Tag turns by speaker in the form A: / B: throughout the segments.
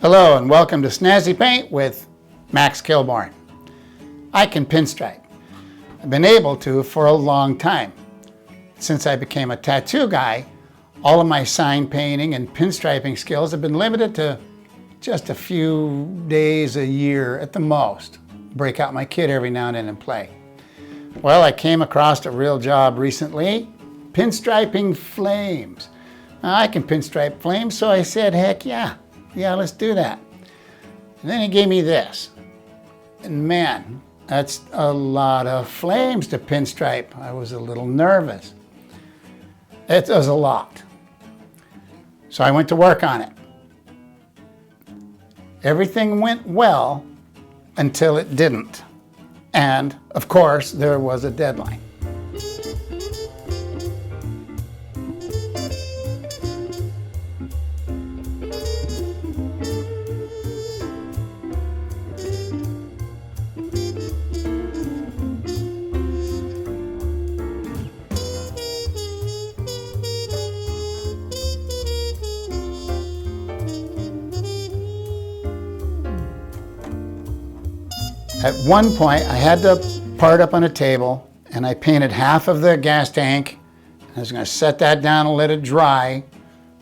A: Hello and welcome to Snazzy Paint with Max Kilborn. I can pinstripe. I've been able to for a long time. Since I became a tattoo guy, all of my sign painting and pinstriping skills have been limited to just a few days a year at the most. Break out my kit every now and then and play. Well, I came across a real job recently, Pinstriping Flames. Now, I can pinstripe flames, so I said, heck yeah, let's do that. And then he gave me this. And man, that's a lot of flames to pinstripe. I was a little nervous. It was a lot. So I went to work on it. Everything went well until it didn't. And of course, there was a deadline. At one point, I had to part up on a table and I painted half of the gas tank. I was going to set that down and let it dry,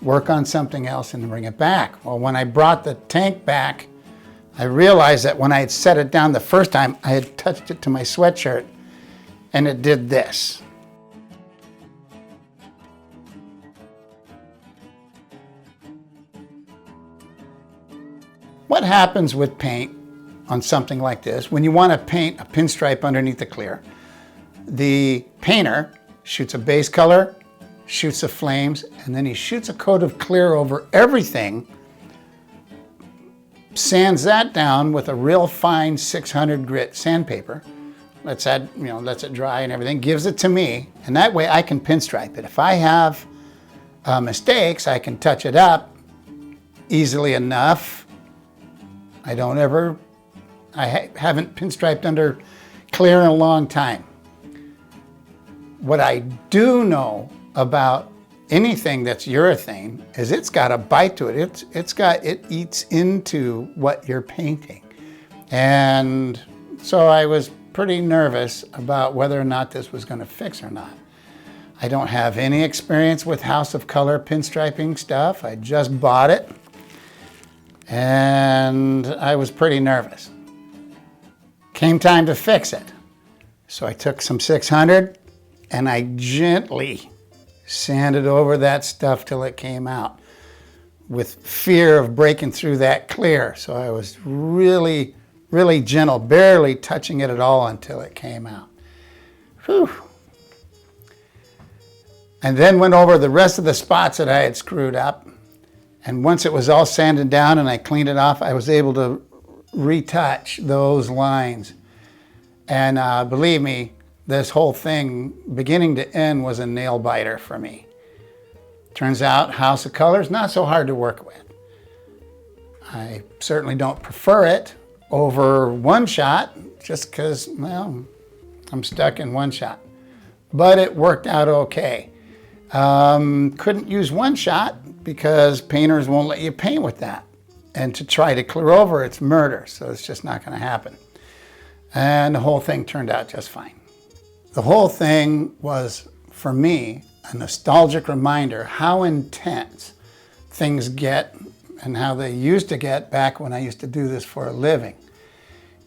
A: work on something else and bring it back. Well, when I brought the tank back, I realized that when I had set it down the first time, I had touched it to my sweatshirt and it did this. What happens with paint on something like this, when you want to paint a pinstripe underneath the clear, the painter shoots a base color, shoots the flames, and then he shoots a coat of clear over everything, sands that down with a real fine 600 grit sandpaper, lets it dry and everything, gives it to me, and that way I can pinstripe it. If I have mistakes, I can touch it up easily enough. I haven't pinstriped under clear in a long time. What I do know about anything that's urethane is it's got a bite to it. It eats into what you're painting. And so I was pretty nervous about whether or not this was going to fix or not. I don't have any experience with House of Color pinstriping stuff. I just bought it and I was pretty nervous. Came time to fix it. So I took some 600 and I gently sanded over that stuff till it came out with fear of breaking through that clear. So I was really, really gentle, barely touching it at all until it came out. Whew. And then went over the rest of the spots that I had screwed up. And once it was all sanded down and I cleaned it off, I was able to retouch those lines. And believe me, this whole thing, beginning to end, was a nail biter for me. Turns out House of Color is not so hard to work with. I certainly don't prefer it over one shot, just because, well, I'm stuck in one shot. But it worked out okay. Couldn't use one shot because painters won't let you paint with that. And to try to clear over, it's murder, so it's just not going to happen. And the whole thing turned out just fine. The whole thing was, for me, a nostalgic reminder how intense things get and how they used to get back when I used to do this for a living.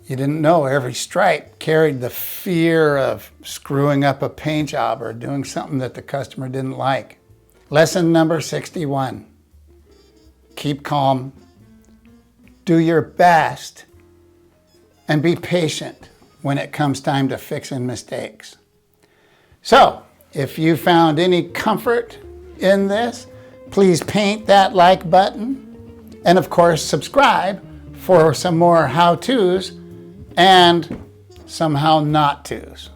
A: You didn't know every stripe carried the fear of screwing up a paint job or doing something that the customer didn't like. Lesson number 61. Keep calm. Do your best and be patient when it comes time to fixing mistakes. So, if you found any comfort in this, please paint that like button and of course subscribe for some more how-tos and some how not-tos.